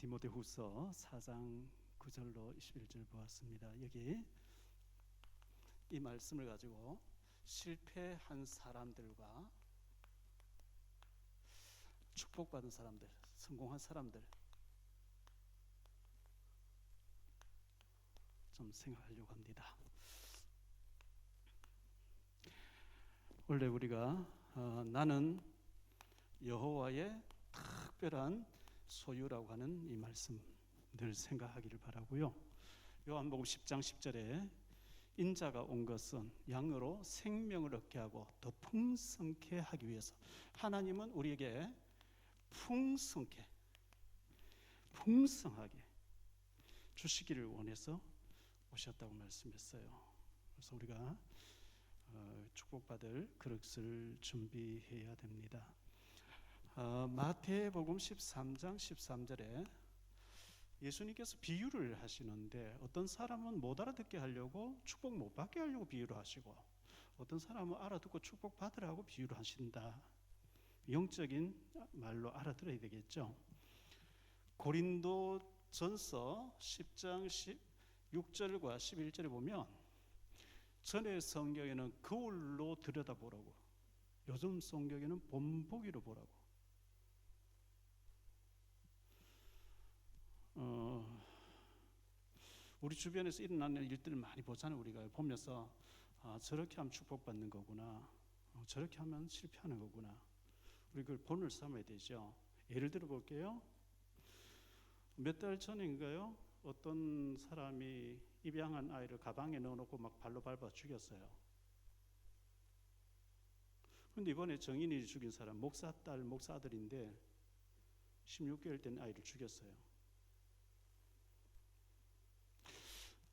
디모데후서 4장 9절로 21절 보았습니다. 여기 이 말씀을 가지고 실패한 사람들과 축복받은 사람들, 성공한 사람들 좀 생각하려고 합니다. 원래 우리가 나는 여호와의 특별한 소유라고 하는 이 말씀 늘 생각하기를 바라고요. 요한복음 10장 10절에 인자가 온 것은 양으로 생명을 얻게 하고 더 풍성케 하기 위해서, 하나님은 우리에게 풍성하게 주시기를 원해서 오셨다고 말씀했어요. 그래서 우리가 축복받을 그릇을 준비해야 됩니다. 마태복음 13장 13절에 예수님께서 비유를 하시는데, 어떤 사람은 못 알아듣게 하려고 축복 못 받게 하려고 비유를 하시고, 어떤 사람은 알아듣고 축복 받으라고 비유를 하신다. 영적인 말로 알아들어야 되겠죠. 고린도전서 10장 16절과 11절에 보면, 전의 성경에는 거울로 들여다보라고, 요즘 성경에는 본보기로 보라고. 우리 주변에서 일어나는 일들을 많이 보잖아요. 우리가 보면서 저렇게 하면 축복받는 거구나, 저렇게 하면 실패하는 거구나. 우리 그걸 본을 삼아야 되죠. 예를 들어 볼게요. 몇 달 전인가요? 어떤 사람이 입양한 아이를 가방에 넣어놓고 막 발로 밟아 죽였어요. 그런데 이번에 정인이 죽인 사람, 목사 딸, 목사 아들인데 16개월 된 아이를 죽였어요.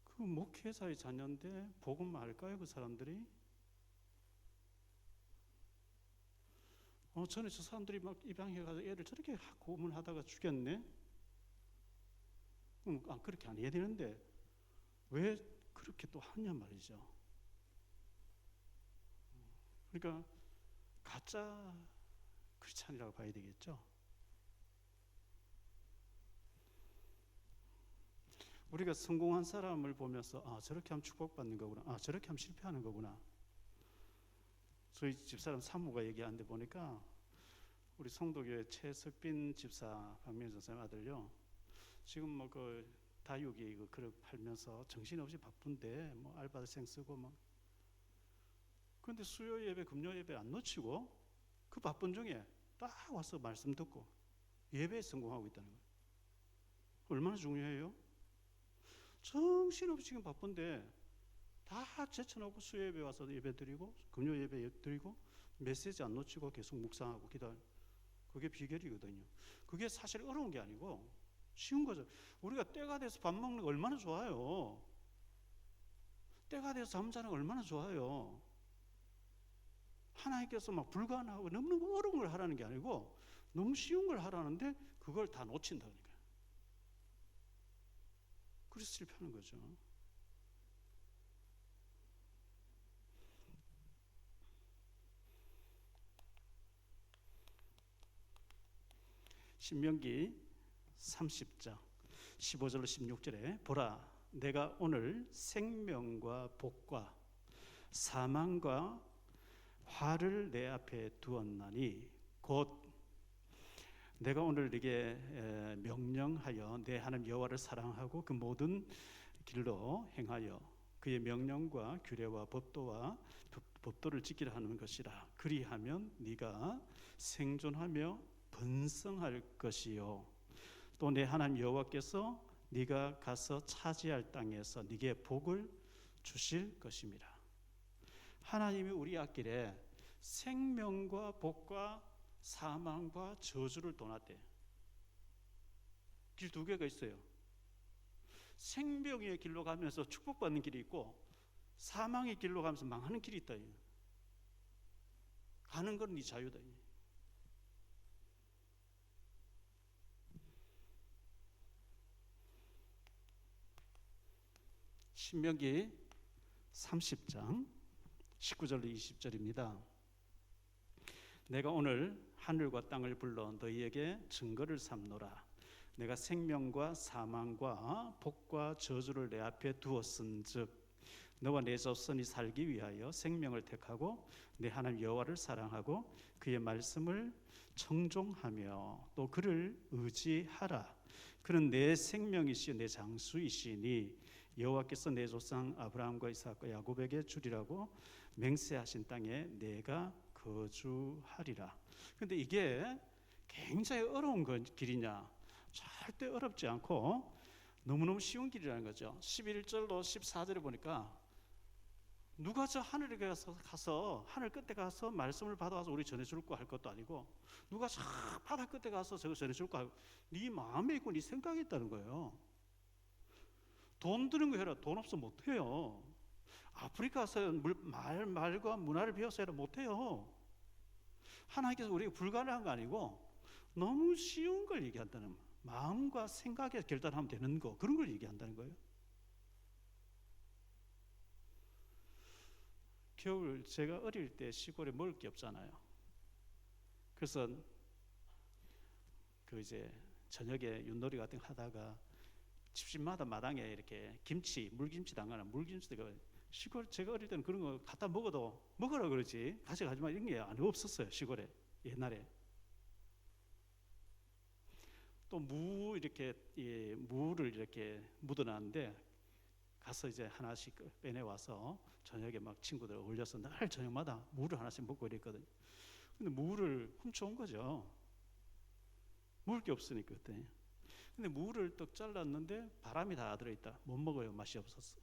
그 목회자의 자녀인데 복음 알까요? 그 사람들이? 전에 저 사람들이 막 입양해가지고 애를 저렇게 고문하다가 죽였네? 그렇게 안 해야 되는데 왜 그렇게 또 하냐 말이죠. 그러니까 가짜 크리스찬이라고 봐야 되겠죠. 우리가 성공한 사람을 보면서 저렇게 하면 축복받는 거구나, 저렇게 하면 실패하는 거구나. 저희 집사람 사모가 얘기하는데 보니까, 우리 성도교회 최석빈 집사 박민수 선생님 아들요, 지금 뭐 그 다육이 그 그릇 팔면서 정신없이 바쁜데 뭐 알바생 쓰고 막, 그런데 수요 예배 금요 예배 안 놓치고 그 바쁜 중에 딱 와서 말씀 듣고 예배에 성공하고 있다는 거예요. 얼마나 중요해요? 정신없이 지금 바쁜데 다 제쳐놓고 수요 예배 와서 예배 드리고 금요 예배 드리고 메시지 안 놓치고 계속 묵상하고 기도하는, 그게 비결이거든요. 그게 사실 어려운 게 아니고 쉬운 거죠. 우리가 때가 돼서 밥 먹는 거 얼마나 좋아요. 때가 돼서 잠자는 거 얼마나 좋아요. 하나님께서 막 불가능하고 너무 어려운 걸 하라는 게 아니고 너무 쉬운 걸 하라는데 그걸 다 놓친다니까요. 그래서 실패하는 거죠. 신명기 30장 15절로 16절에 보라, 내가 오늘 생명과 복과 사망과 화를 내 앞에 두었나니, 곧 내가 오늘 네게 명령하여 내 하나님 여호와를 사랑하고 그 모든 길로 행하여 그의 명령과 규례와 법도를 지키라 하는 것이라. 그리하면 네가 생존하며 번성할 것이요, 또 내 하나님 여호와께서 네가 가서 차지할 땅에서 네게 복을 주실 것입니다. 하나님이 우리 앞길에 생명과 복과 사망과 저주를 도놨대. 길 두 개가 있어요. 생명의 길로 가면서 축복받는 길이 있고, 사망의 길로 가면서 망하는 길이 있다. 가는 건 네 자유다. 신명기 30장 19절로 20절입니다. 내가 오늘 하늘과 땅을 불러 너희에게 증거를 삼노라. 내가 생명과 사망과 복과 저주를 내 앞에 두었은즉 너와 내 자손이 살기 위하여 생명을 택하고 내 하나님 여호와를 사랑하고 그의 말씀을 청종하며 또 그를 의지하라. 그는 내 생명이시요 내 장수이시니 여호와께서 내 조상 아브라함과 이삭과 야곱에게 주리라고 맹세하신 땅에 내가 거주하리라. 근데 이게 굉장히 어려운 길이냐? 절대 어렵지 않고 너무너무 쉬운 길이라는 거죠. 11절로 14절에 보니까 누가 저 하늘에 가서 하늘 끝에 가서 말씀을 받아와서 우리 전해줄 거 할 것도 아니고 누가 저 바다 끝에 가서 저거 전해줄 거 하고 네 마음에 있고 네 생각이 있다는 거예요. 돈 드는 거 해라. 돈 없어 못해요. 아프리카 가서 말과 문화를 배워서 해라. 못해요. 하나님께서 우리가 불가능한 거 아니고 너무 쉬운 걸 얘기한다는 거예요. 마음과 생각에 결단하면 되는 거, 그런 걸 얘기한다는 거예요. 겨울 제가 어릴 때 시골에 먹을 게 없잖아요. 그래서 그 이제 저녁에 윷놀이 같은 거 하다가 집집마다 마당에 이렇게 김치, 물김치 담가나 물김치가 시골 제가 어릴 때는 그런 거 갖다 먹어도 먹으라 그러지 가져가지 마 이런 게 없었어요. 시골에 옛날에. 또 무 이렇게 무를 이렇게 묻어놨는데 가서 이제 하나씩 빼내 와서 저녁에 막 친구들 어울려서 날 저녁마다 무를 하나씩 먹고 이랬거든요. 근데 무를 훔쳐온 거죠. 먹을 게 없으니까 그때. 근데 무를 떡 잘랐는데 바람이 다 들어있다. 못 먹어요. 맛이 없었어.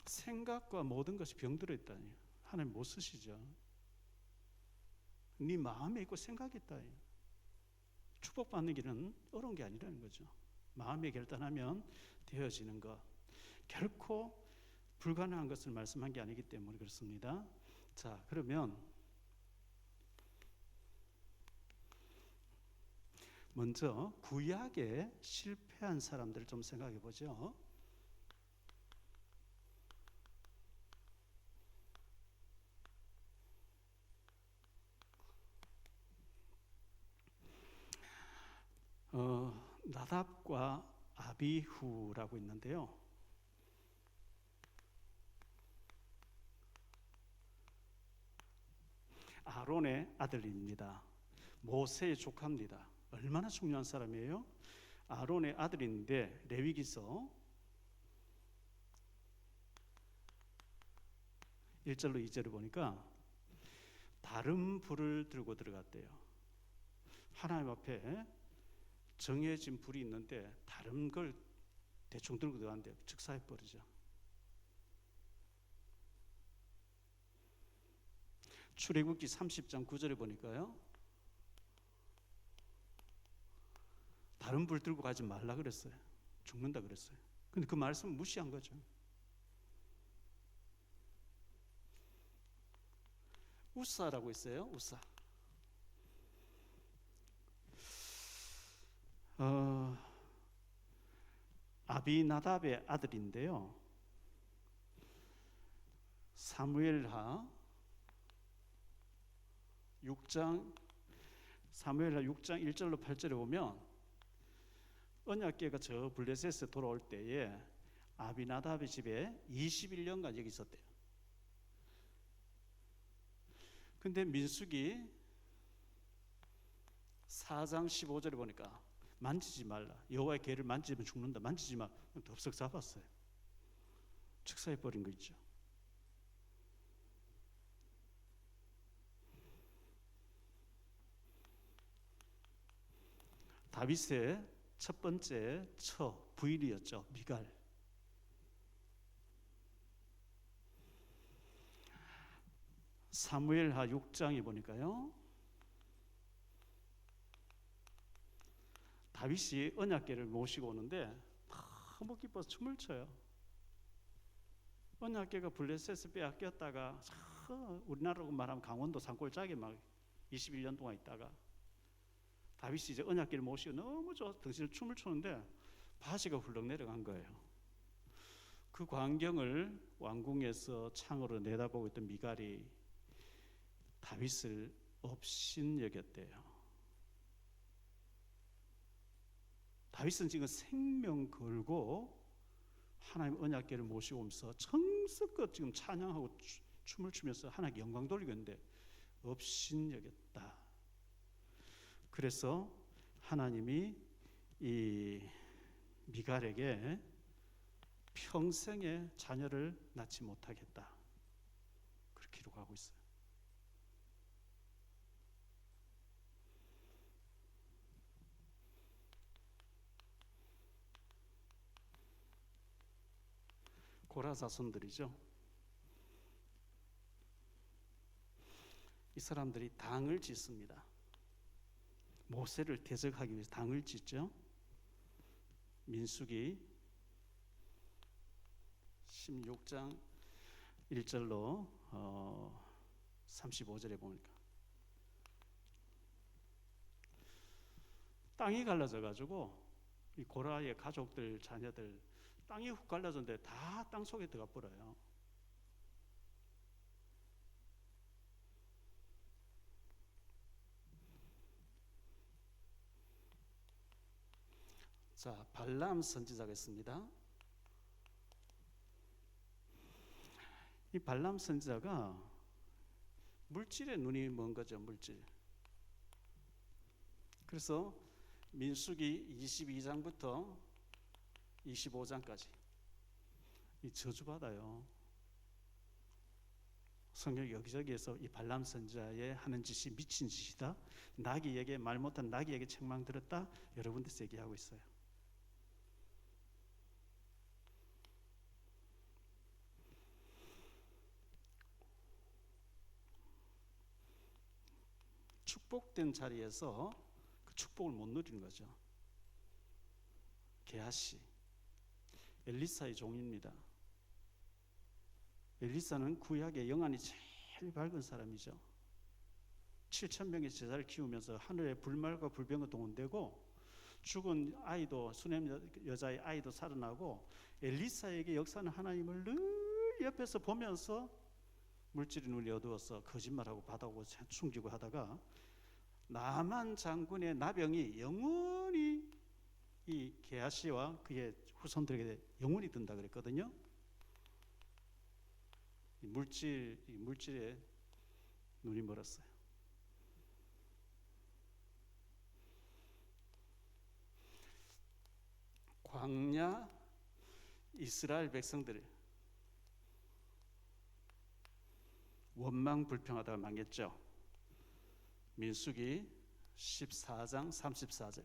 생각과 모든 것이 병들어 있다니. 하나님 못 쓰시죠. 네 마음에 있고 생각이 있다. 축복받는 길은 어려운 게 아니라는 거죠. 마음에 결단하면 되어지는 것. 결코 불가능한 것을 말씀한 게 아니기 때문에 그렇습니다. 자, 그러면 먼저 구약에 실패한 사람들을 좀 생각해 보죠. 나답과 아비후라고 있는데요. 아론의 아들입니다. 모세의 조카입니다. 얼마나 중요한 사람이에요? 아론의 아들인데 레위기서 1절로 2절을 보니까 다른 불을 들고 들어갔대요. 하나님 앞에 정해진 불이 있는데 다른 걸 대충 들고 들어갔는데 즉사해 버리죠. 출애굽기 30장 9절에 보니까요. 다른 불 들고 가지 말라 그랬어요. 죽는다 그랬어요. 근데 그 말씀을 무시한 거죠. 우사라고 있어요. 우사. 아비나답의 아들인데요. 사무엘하 6장 1절로 8절에 보면 언약궤가 저 블레셋에 돌아올 때에 아비나답의 집에 21년간 여기 있었대요. 근데 민수기 4장 15절에 보니까 만지지 말라. 여호와의 궤를 만지면 죽는다. 만지지 마. 덥석 잡았어요. 축사해 버린 거 있죠. 다윗의 첫 번째 부인이었죠. 미갈. 사무엘하 6장에 보니까요. 다윗이 언약궤를 모시고 오는데 너무 기뻐서 춤을 춰요. 언약궤가 블레셋에 빼앗겼다가 우리나라로 말하면 강원도 산골짜기에 막 21년 동안 있다가 다윗이 이제 언약궤를 모시고 너무 좋아서 덩신을 춤을 추는데 바지가 훌렁 내려간 거예요. 그 광경을 왕궁에서 창으로 내다보고 있던 미갈이 다윗을 업신여겼대요. 다윗은 지금 생명 걸고 하나님 언약궤를 모시고 오면서 정성껏 지금 찬양하고 춤을 추면서 하나님께 영광 돌리고 있는데 업신여겼다. 그래서 하나님이 이 미갈에게 평생의 자녀를 낳지 못하겠다, 그렇게 기록하고 있어요. 고라 자손들이죠. 이 사람들이 당을 짓습니다. 모세를 대적하기 위해서 당을 짓죠. 민수기 16장 1절로 35절에 보니까 땅이 갈라져 가지고 이 고라의 가족들, 자녀들 땅이 훅 갈라졌는데 다 땅 속에 들어가 버려요. 자, 발람 선지자가 있습니다. 이 발람 선지자가 물질에 눈이 먼 거죠, 물질. 그래서 민수기 22장부터 25장까지 이 저주받아요. 성경 여기저기에서 이 발람 선지자의 하는 짓이 미친 짓이다, 나귀에게 말 못한 나귀에게 책망 들었다, 여러 군데서 얘기하고 있어요. 축복된 자리에서 그 축복을 못 누리는 거죠. 게하시, 엘리사의 종입니다. 엘리사는 구약의 영안이 제일 밝은 사람이죠. 7,000명의 제자를 키우면서 하늘에 불말과 불병이 동원되고 죽은 아이도, 수냄 여자의 아이도 살아나고 엘리사에게 역사하는 하나님을 늘 옆에서 보면서 물질의 눈이 어두워서 거짓말하고 받아오고 숨기고 하다가 나만 장군의 나병이 영원히 이 게하시와 그의 후손들에게 영원히 든다 그랬거든요. 이 물질에 눈이 멀었어요. 광야 이스라엘 백성들 원망 불평하다가 망했죠. 민수기 14장 34절.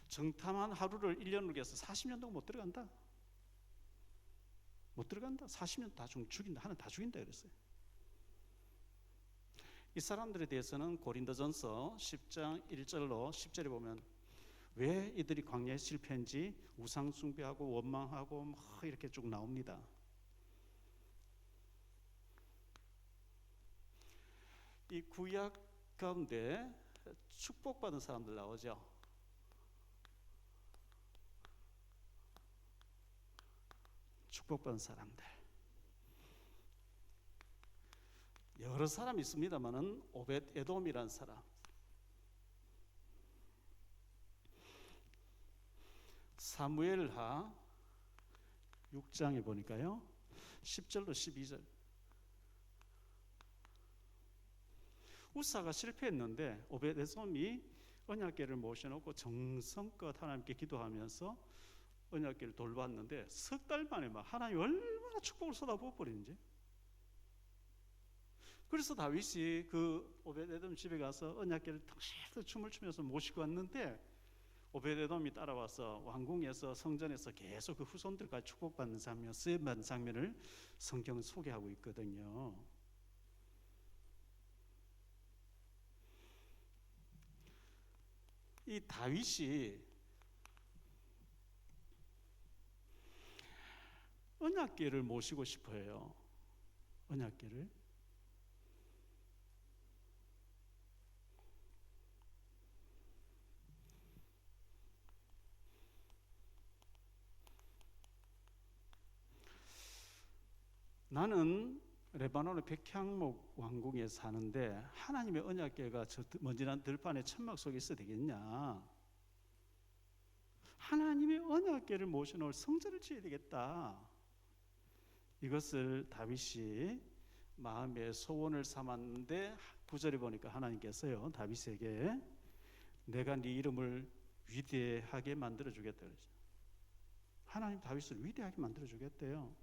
정탐한 하루를 1년으로 해서 40년 동안 못 들어간다. 못 들어간다. 40년 다 죽인다. 하나 다 죽인다 그랬어요. 이 사람들에 대해서는 고린도전서 10장 1절로 10절에 보면 왜 이들이 광야에 실패한지 우상 숭배하고 원망하고 뭐 이렇게 쭉 나옵니다. 이 구약 가운데 축복받은 사람들 나오죠. 축복받은 사람들 여러 사람 있습니다만은 오벳 에돔이라는 사람, 사무엘하 6장에 보니까요 10절로 12절. 우사가 실패했는데 오벳 에돔이 언약궤를 모셔놓고 정성껏 하나님께 기도하면서 언약궤를 돌봤는데 석 달 만에 막 하나님이 얼마나 축복을 쏟아부어 버리는지. 그래서 다윗이 그 오벳 에돔 집에 가서 언약궤를 덩실덩실 춤을 추면서 모시고 왔는데 오벳 에돔이 따라와서 왕궁에서 성전에서 계속 그 후손들까지 축복받는 장면, 쓰임받는 장면을 성경은 소개하고 있거든요. 이 다윗이 언약궤를 모시고 싶어요. 언약궤를. 나는 레바논의 백향목 왕궁에 사는데 하나님의 언약궤가 저 먼지난 들판의 천막 속에 있어야 되겠냐? 하나님의 언약궤를 모셔놓을 성전을 지어야 되겠다. 이것을 다윗이 마음의 소원을 삼았는데 9절에 보니까 하나님께서요 다윗에게 내가 네 이름을 위대하게 만들어 주겠다 그러죠. 하나님 다윗을 위대하게 만들어 주겠대요.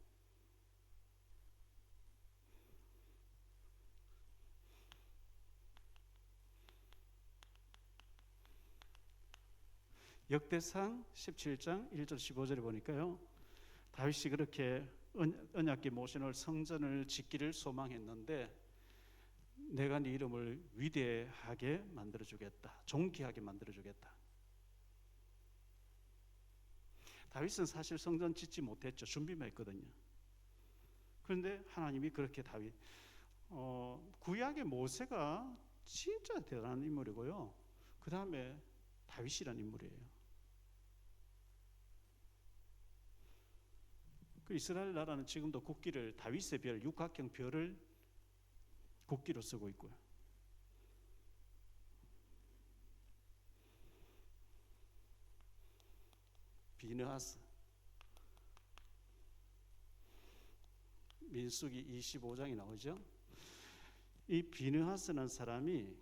역대상 17장 1절 15절에 보니까요 다윗이 그렇게 언약궤 모셔놓을 성전을 짓기를 소망했는데 내가 네 이름을 위대하게 만들어 주겠다, 존귀하게 만들어 주겠다. 다윗은 사실 성전 짓지 못했죠. 준비만 했거든요. 그런데 하나님이 그렇게 다윗 구약의 모세가 진짜 대단한 인물이고요. 그 다음에 다윗이라는 인물이에요. 그 이스라엘 나라는 지금도 국기를 다윗의 별, 육각형 별을 국기로 쓰고 있고요. 비느하스, 민수기 25장이 나오죠. 이 비느하스는 사람이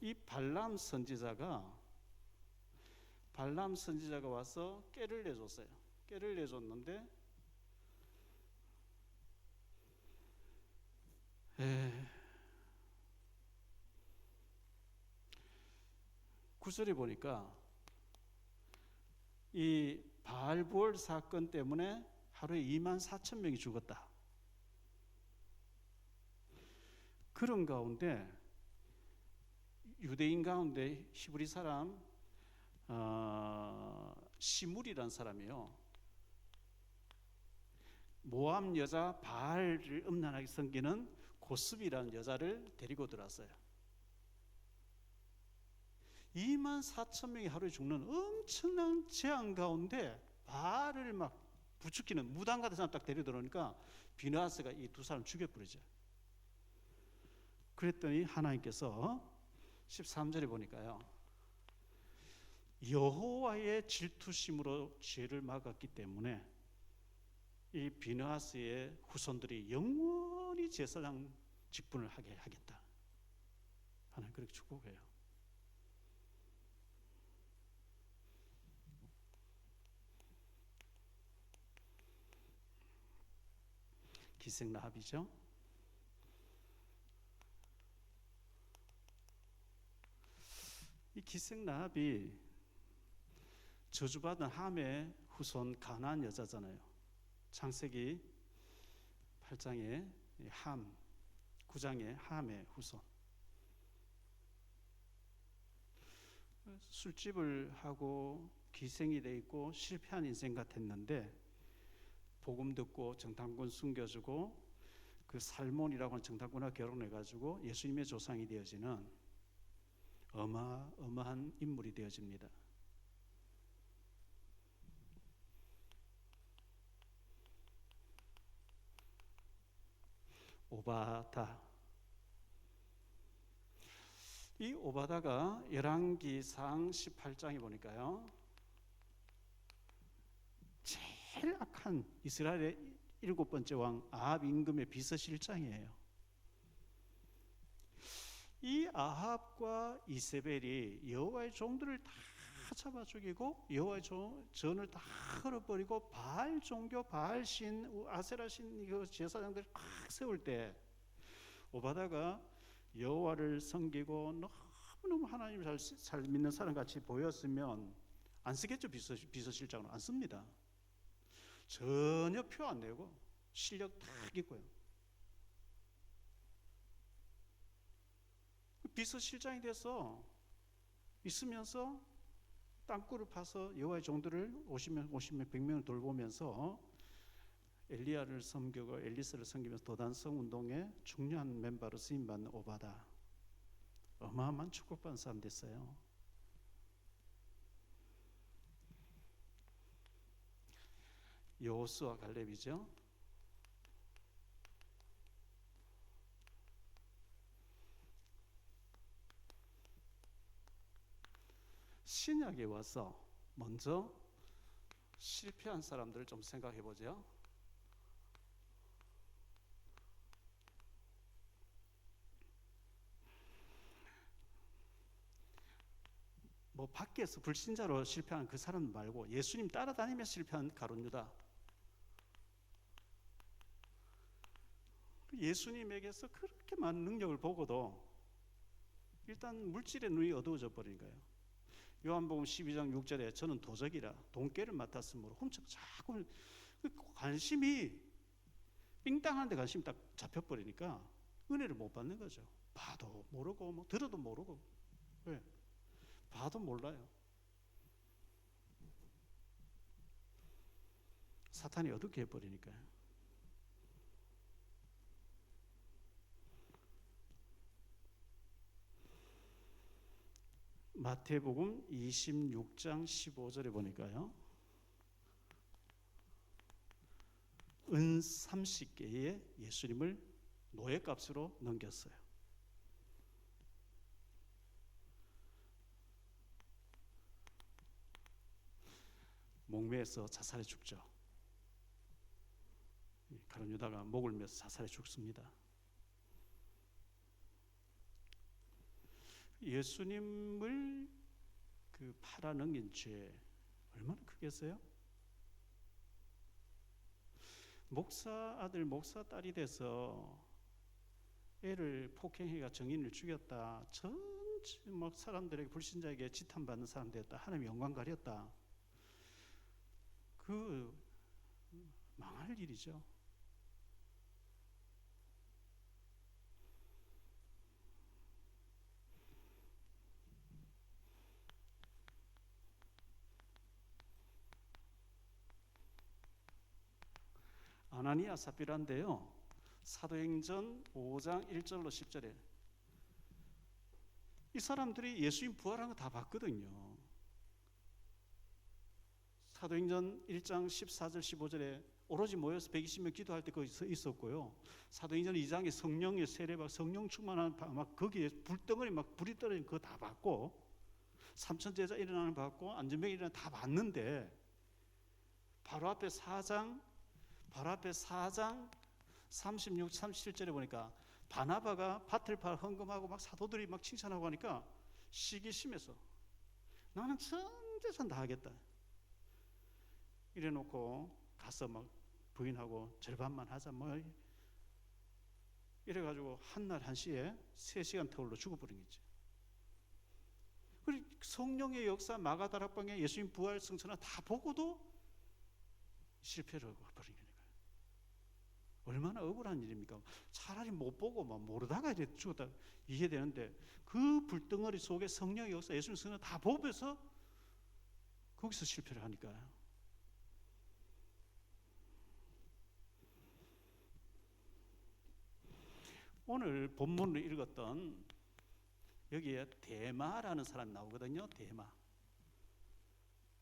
이 발람 선지자가 와서 깨를 내줬어요. 깨를 내줬는데 구절에 보니까 이 바알부얼 사건 때문에 하루에 24,000명이 죽었다. 그런 가운데 유대인 가운데 히브리 사람 시물이라는 사람이요. 모압 여자 바알을 음란하게 섬기는 고스비라는 여자를 데리고 들어왔어요. 24,000명이 하루에 죽는 엄청난 재앙 가운데 바알을 막 부추기는 무당 같은 사람 딱 데리고 들어오니까 비느하스가 이 두 사람 죽여버리죠. 그랬더니 하나님께서 13절에 보니까요. 여호와의 질투심으로 죄를 막았기 때문에 이 비느하스의 후손들이 영원히 제사장 직분을 하게 하겠다. 하나님 그렇게 축복해요. 기생라합이죠. 이 기생라합이 저주받은 함의 후손 가나안 여자잖아요. 창세기 8장에 함, 9장에 함의 후손. 술집을 하고 기생이 돼 있고 실패한 인생 같았는데 복음 듣고 정탐꾼 숨겨주고 그 살몬이라고 하는 정탐꾼과 결혼해가지고 예수님의 조상이 되어지는 어마어마한 인물이 되어집니다. 오바다. 이 오바다가 열왕기상 18장에 보니까요 제일 악한 이스라엘의 7번째 왕 아합 임금의 비서실장이에요. 이 아합과 이세벨이 여호와의 종들을 다 잡아 죽이고 여호와의 전을 다 헐어버리고 바알 종교, 바알 신, 아세라 신 이거 제사장들 막 세울 때 오바다가 여호와를 섬기고 너무너무 하나님을 잘 믿는 사람 같이 보였으면 안 쓰겠죠. 비서실장은 안 씁니다. 전혀 표 안 내고 실력 딱 있고요. 비서실장이 돼서 있으면서 땅굴을 파서 여호와의 종들을 50명, 100명을 돌보면서 엘리야를 섬기고 엘리사를 섬기면서 도단성 운동의 중요한 멤버로 쓰임받는 오바다. 어마어마한 축복받은 사람 됐어요. 여호수아 갈렙이죠. 신약에 와서 먼저 실패한 사람들을 좀 생각해 보죠. 뭐 밖에서 불신자로 실패한 그 사람 말고 예수님 따라다니며 실패한 가룟 유다. 예수님에게서 그렇게 많은 능력을 보고도 일단 물질의 눈이 어두워져 버린 거예요. 요한복음 12장 6절에 저는 도적이라 돈깨를 맡았으므로 훔쳐 자꾸 관심이 삥땅하는 데 관심이 딱 잡혀버리니까 은혜를 못 받는 거죠. 봐도 모르고 뭐 들어도 모르고. 왜? 봐도 몰라요. 사탄이 어둡게 해버리니까요. 마태복음 26장 15절에 보니까요. 은 30개에 예수님을 노예값으로 넘겼어요. 목매에서 자살해 죽죠. 가룟 유다가 목을 매서 자살해 죽습니다. 예수님을 그 팔아넘긴 죄 얼마나 크겠어요? 목사 아들 목사 딸이 돼서 애를 폭행해가 정인을 죽였다. 전체 막 사람들에게 불신자에게 지탄받는 사람 되었다. 하나님 영광 가렸다. 그 망할 일이죠. 아나니아 삽비라인데요. 사도행전 5장 1절로 10절에 이 사람들이 예수님 부활한 거 다 봤거든요. 사도행전 1장 14절 15절에 오로지 모여서 120명 기도할 때 거기서 있었고요. 사도행전 2장에 성령의 세례받 성령 충만한 막 거기에 불덩어리 막 불이 떨어진 거 다 봤고 삼천 제자 일어나는 거 봤고 안전병 일어나는 다 봤는데 바로 앞에 4장 36, 37절에 보니까 바나바가 밭을 팔 헌금하고 막 사도들이 막 칭찬하고 하니까 시기심에서 나는 전재산 다 하겠다. 이래놓고 가서 막 부인하고 절반만 하자 뭐 이래가지고 한날 한시에 3시간 터울로 죽어버린 거지. 그리고 성령의 역사 마가다락방에 예수님 부활 성천하 다 보고도 실패를 하고 버린 거예요. 얼마나 억울한 일입니까? 차라리 못 보고 막 모르다가 이제 죽었다 이해되는데 그 불덩어리 속에 성령의 역사 예수님 성령 다 보면서 거기서 실패를 하니까요. 오늘 본문을 읽었던 여기에 데마라는 사람이 나오거든요. 데마.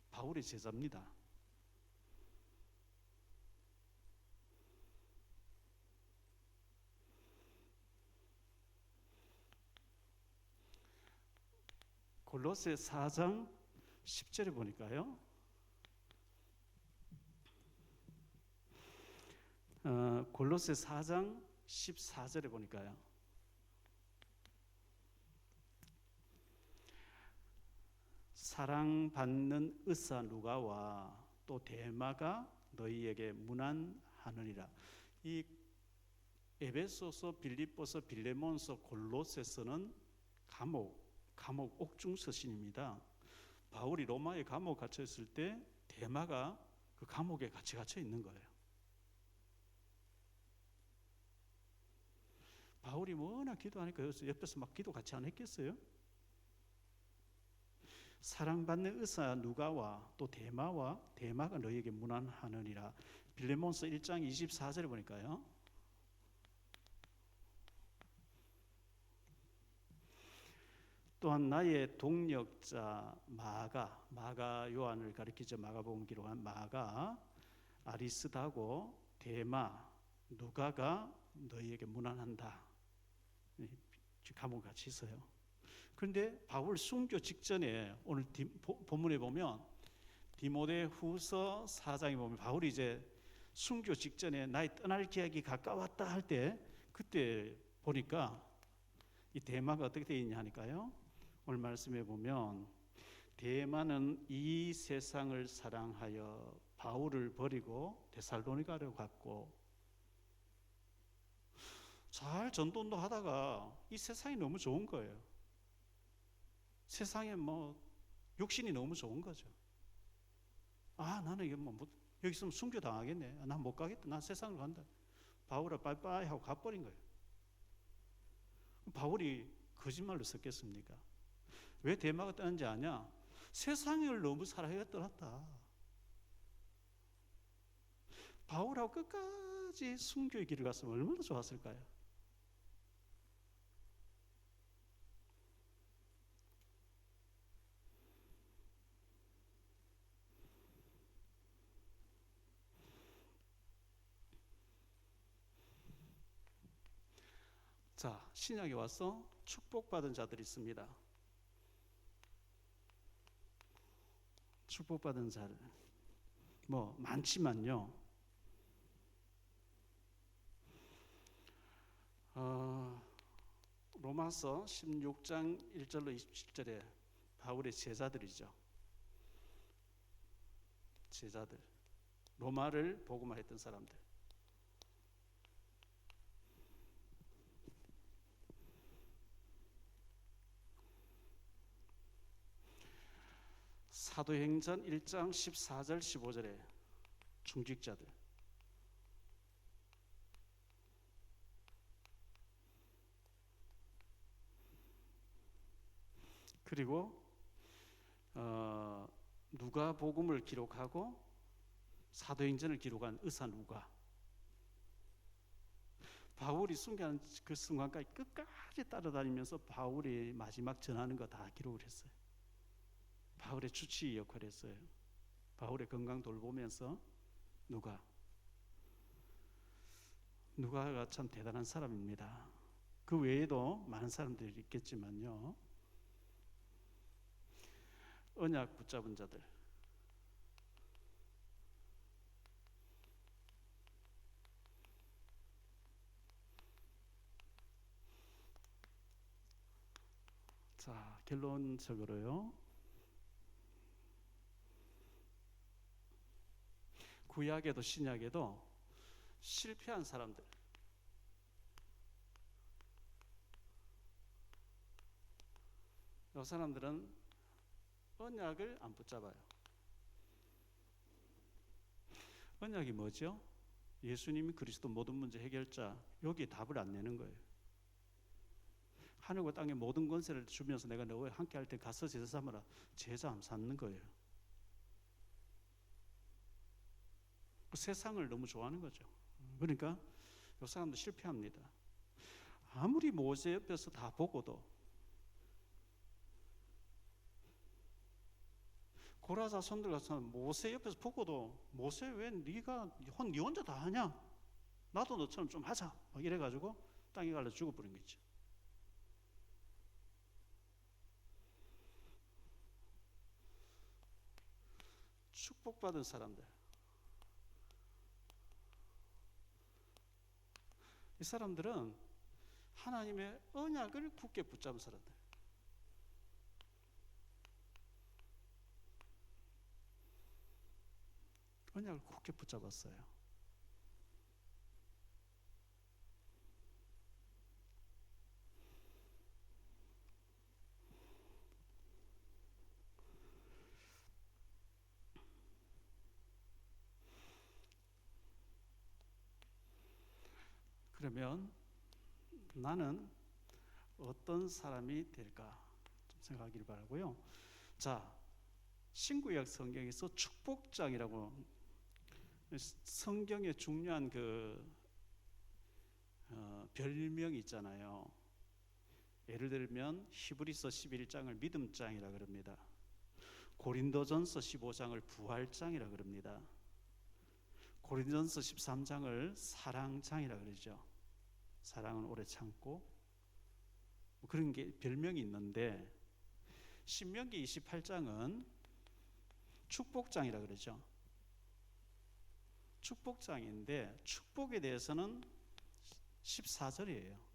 바울의 제자입니다. 골로새 4장 10절에 보니까요. 골로새 4장 14절에 보니까요. 사랑받는 의사 누가와 또 데마가 너희에게 문안하느니라. 이 에베소서, 빌립보서, 빌레몬서, 골로새서는 감옥 옥중 서신입니다. 바울이 로마에 감옥 갇혀 있을 때 데마가 그 감옥에 같이 갇혀 있는 거예요. 바울이 워낙 기도하니까 옆에서 막 기도 같이 안 했겠어요? 사랑받는 의사 누가와 또 데마가 너희에게 문안하느니라. 빌레몬서 1장 24절에 보니까요. 또한 나의 동력자 마가 요한을 가리키죠. 마가복음 기록한 마가, 아리스다고, 데마, 누가가 너희에게 문안한다. 감옥 같이 있어요. 그런데 바울 순교 직전에 오늘 본문에 보면 디모데 후서 4장에 보면 바울이 이제 순교 직전에 나의 떠날 계획이 가까웠다 할 때 그때 보니까 이 대마가 어떻게 되어 있냐 하니까요. 오늘 말씀해 보면 대마는 이 세상을 사랑하여 바울을 버리고 데살로니가로 갔고 잘 전도도 하다가 이 세상이 너무 좋은 거예요. 세상에 뭐 육신이 너무 좋은 거죠. 아, 나는 이게 뭐 여기 있으면 순교 당하겠네. 난 못 가겠다. 난 세상으로 간다. 바울아 빠이빠이 하고 가버린 거예요. 바울이 거짓말로 썼겠습니까? 왜 대마가 떠는지 아냐? 세상을 너무 사랑해 떠났다. 바울하고 끝까지 순교의 길을 갔으면 얼마나 좋았을까요? 자, 신약에 와서 축복받은 자들이 있습니다. 축복받은 자들 뭐 많지만요. 로마서 16장 1절로 27절에 바울의 제자들이죠. 제자들, 로마를 복음화했던 사람들. 사도행전 1장 14절 15절에 중직자들. 그리고 누가복음을 기록하고 사도행전을 기록한 의사 누가. 바울이 순교하는 그 순간까지 끝까지 따라다니면서 바울이 마지막 전하는 거 다 기록을 했어요. 바울의 주치 역할을 했어요. 바울의 건강 돌보면서 누가가 참 대단한 사람입니다. 그 외에도 많은 사람들이 있겠지만요. 언약 붙잡은 자들. 자, 결론적으로요. 구약에도 신약에도 실패한 사람들. 이 사람들은 언약을 안 붙잡아요. 언약이 뭐죠? 예수님이 그리스도 모든 문제 해결자. 여기에 답을 안 내는 거예요. 하늘과 땅의 모든 권세를 주면서 내가 너와 함께 할 때 가서 제자 삼으라. 제자 안 삼는 거예요. 세상을 너무 좋아하는 거죠. 그러니까 이 사람도 실패합니다. 아무리 모세 옆에서 다 보고도 고라자 손들 가서 모세 옆에서 보고도 모세 왜 네가 네 혼자 다 하냐? 나도 너처럼 좀 하자. 막 이래가지고 땅에 갈라 죽어버린 거죠. 축복받은 사람들. 이 사람들은 하나님의 언약을 굳게 붙잡은 사람들. 언약을 굳게 붙잡았어요. 그러면 나는 어떤 사람이 될까 좀 생각하길 바라고요. 자, 신구약 성경에서 축복장이라고 성경의 중요한 별명이 있잖아요. 예를 들면 히브리서 11장을 믿음장이라 그럽니다. 고린도전서 15장을 부활장이라 그럽니다. 고린도전서 13장을 사랑장이라 그러죠. 사랑은 오래 참고 뭐 그런 게 별명이 있는데 신명기 28장은 축복장이라 그러죠. 축복장인데 축복에 대해서는 14절이에요.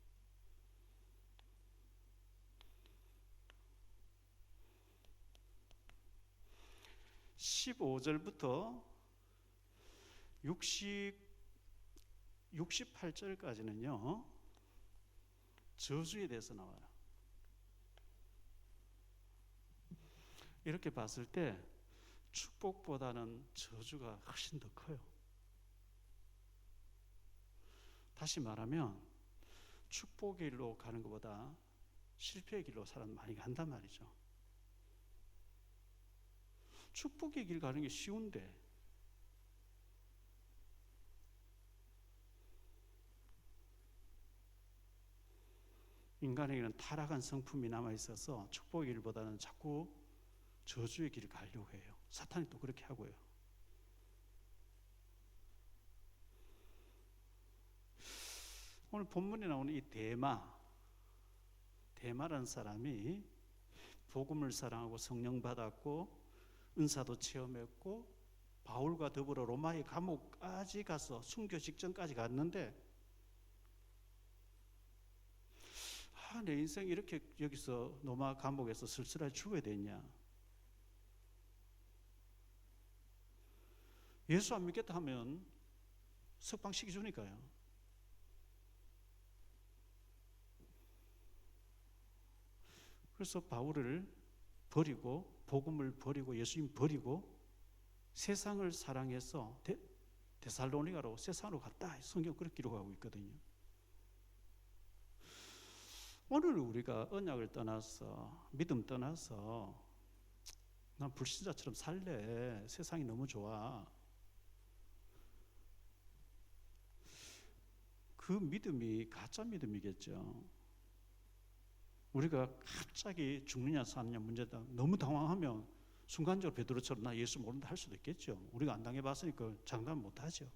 15절부터 68절까지는요 저주에 대해서 나와요. 이렇게 봤을 때 축복보다는 저주가 훨씬 더 커요. 다시 말하면 축복의 길로 가는 것보다 실패의 길로 사람 많이 간단 말이죠. 축복의 길 가는 게 쉬운데 인간에게는 타락한 성품이 남아있어서 축복의 길보다는 자꾸 저주의 길을 가려고 해요. 사탄이 또 그렇게 하고요. 오늘 본문에 나오는 이 데마라는 사람이 복음을 사랑하고 성령 받았고 은사도 체험했고 바울과 더불어 로마의 감옥까지 가서 순교 직전까지 갔는데 내 인생 이렇게 여기서 로마 감옥에서 쓸쓸하게 죽어야 되냐, 예수 안 믿겠다 하면 석방시켜 주니까요. 그래서 바울을 버리고 복음을 버리고 예수님 버리고 세상을 사랑해서 데살로니가로 세상으로 갔다. 성경 그렇게 기록하고 있거든요. 오늘 우리가 언약을 떠나서 믿음 떠나서 난 불신자처럼 살래, 세상이 너무 좋아, 그 믿음이 가짜 믿음이겠죠. 우리가 갑자기 죽느냐 사느냐 문제다 너무 당황하면 순간적으로 베드로처럼 나 예수 모른다 할 수도 있겠죠. 우리가 안 당해봤으니까 장담 못하죠.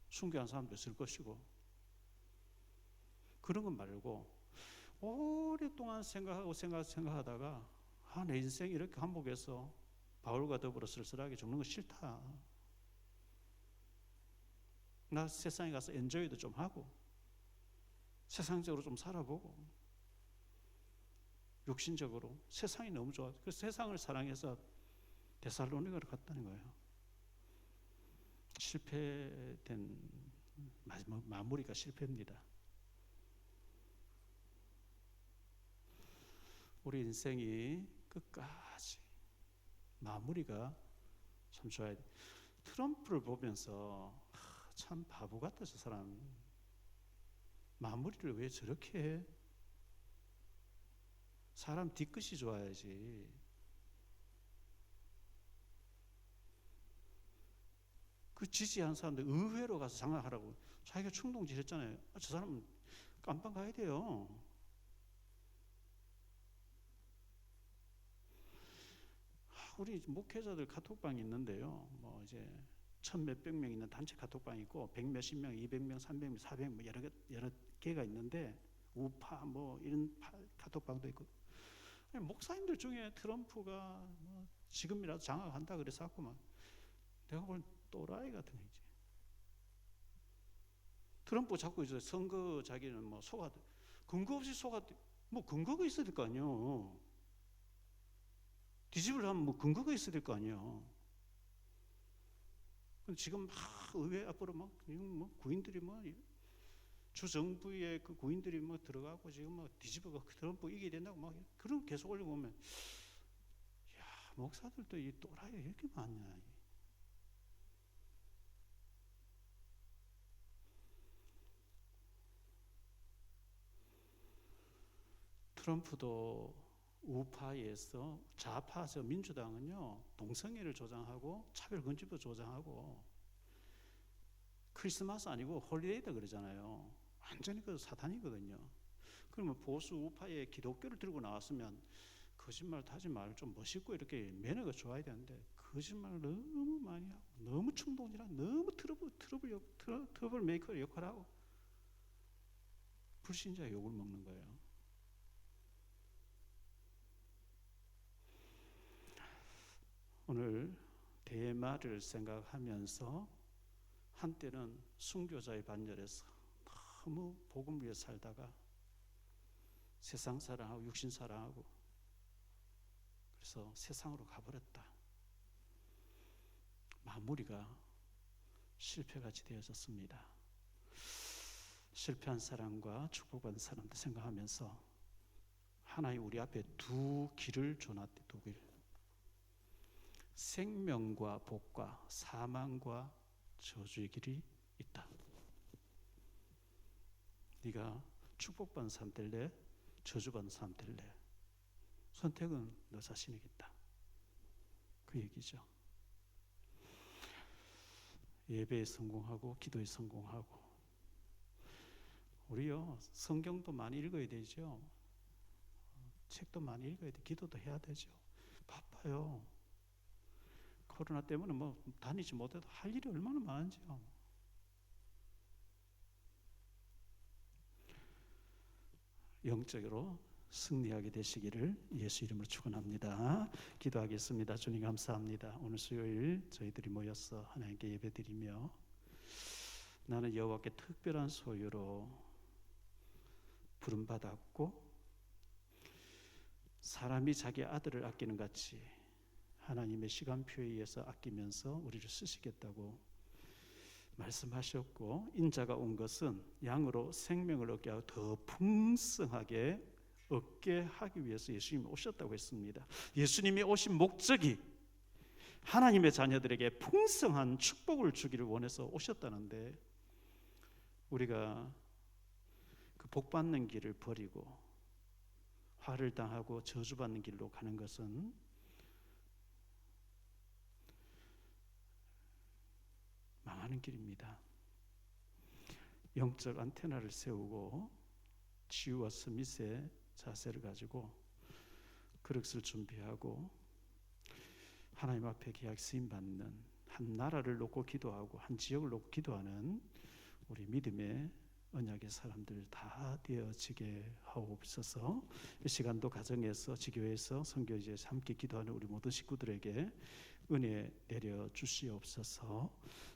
순교한 사람도 있을 것이고. 그런 건 말고 오랫동안 생각하다가 내 인생이 이렇게 한복해서 바울과 더불어 쓸쓸하게 죽는 거 싫다. 나 세상에 가서 엔조이도 좀 하고 세상적으로 좀 살아보고 육신적으로 세상이 너무 좋아. 그래서 세상을 사랑해서 데살로니가로 갔다는 거예요. 실패된 마무리가 실패입니다. 우리 인생이 끝까지 마무리가 참 좋아야 돼. 트럼프를 보면서 참 바보 같다. 저 사람 마무리를 왜 저렇게 해? 사람 뒤끝이 좋아야지. 그 지지한 사람들 의회로 가서 장악하라고 자기가 충동질 했잖아요. 저 사람은 깜빵 가야 돼요. 우리 목회자들 카톡방이 있는데요. 뭐 이제 1,000몇백 명 있는 단체 카톡방이 있고 100몇십 명, 200명, 300명, 400명 여러 개가 있는데 우파 뭐 이런 카톡방도 있고. 목사님들 중에 트럼프가 뭐 지금이라도 장악한다 그래서 갖고 막 내가 볼 또라이 같은 거지. 트럼프 자꾸 이제 선거 자기는 뭐 속았다. 근거 없이 속았다. 뭐 근거가 있어야 될 거 아니에요. 뒤집으려면 뭐 근거가 있어야 될 거 아니에요. 지금 막 의회 앞으로 막 구인들이 뭐 주정부의 그 구인들이 뭐 들어가고 지금 뭐 뒤집어가 트럼프 이기게 된다고 막 그런 계속 올려보면 야, 목사들도 이 또라이가 이렇게 많냐. 트럼프도 우파에서 좌파에서 민주당은요 동성애를 조장하고 차별금지법 조장하고 크리스마스 아니고 홀리데이다 그러잖아요. 완전히 그 사탄이거든요. 그러면 보수 우파의 기독교를 들고 나왔으면 거짓말도 하지 말고 좀 멋있고 이렇게 매너가 좋아야 되는데 거짓말을 너무 많이 하고 너무 충동이라 너무 트러블 메이커 역할을 하고 불신자 욕을 먹는 거예요. 오늘 대마를 생각하면서 한때는 순교자의 반열에서 너무 복음 위에 살다가 세상 사랑하고 육신 사랑하고 그래서 세상으로 가버렸다. 마무리가 실패같이 되어졌습니다. 실패한 사람과 축복받은 사람들 생각하면서 하나님 우리 앞에 두 길을 줘놨대. 두 길. 생명과 복과 사망과 저주의 길이 있다. 네가 축복받는 사람 될래? 저주받는 사람 될래? 선택은 너 자신이겠다. 그 얘기죠. 예배에 성공하고 기도에 성공하고 우리요 성경도 많이 읽어야 되죠. 책도 많이 읽어야 돼. 기도도 해야 되죠. 바빠요. 코로나 때문에 뭐 다니지 못해도 할 일이 얼마나 많은지요. 영적으로 승리하게 되시기를 예수 이름으로 축원합니다. 기도하겠습니다. 주님 감사합니다. 오늘 수요일 저희들이 모여서 하나님께 예배드리며 나는 여호와께 특별한 소유로 부름받았고 사람이 자기 아들을 아끼는 같이 하나님의 시간표에 의해서 아끼면서 우리를 쓰시겠다고 말씀하셨고 인자가 온 것은 양으로 생명을 얻게 하고 더 풍성하게 얻게 하기 위해서 예수님이 오셨다고 했습니다. 예수님이 오신 목적이 하나님의 자녀들에게 풍성한 축복을 주기를 원해서 오셨다는데 우리가 그 복받는 길을 버리고 화를 당하고 저주받는 길로 가는 것은 망하는 길입니다. 영적 안테나를 세우고 치유와 스밋의 자세를 가지고 그릇을 준비하고 하나님 앞에 계약 쓰임 받는 한 나라를 놓고 기도하고 한 지역을 놓고 기도하는 우리 믿음의 언약의 사람들 다 되어지게 하옵소서. 이 시간도 가정에서 지교회에서 선교지에서 함께 기도하는 우리 모든 식구들에게 은혜 내려 주시옵소서.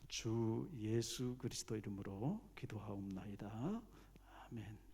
주 예수 그리스도 이름으로 기도하옵나이다. 아멘.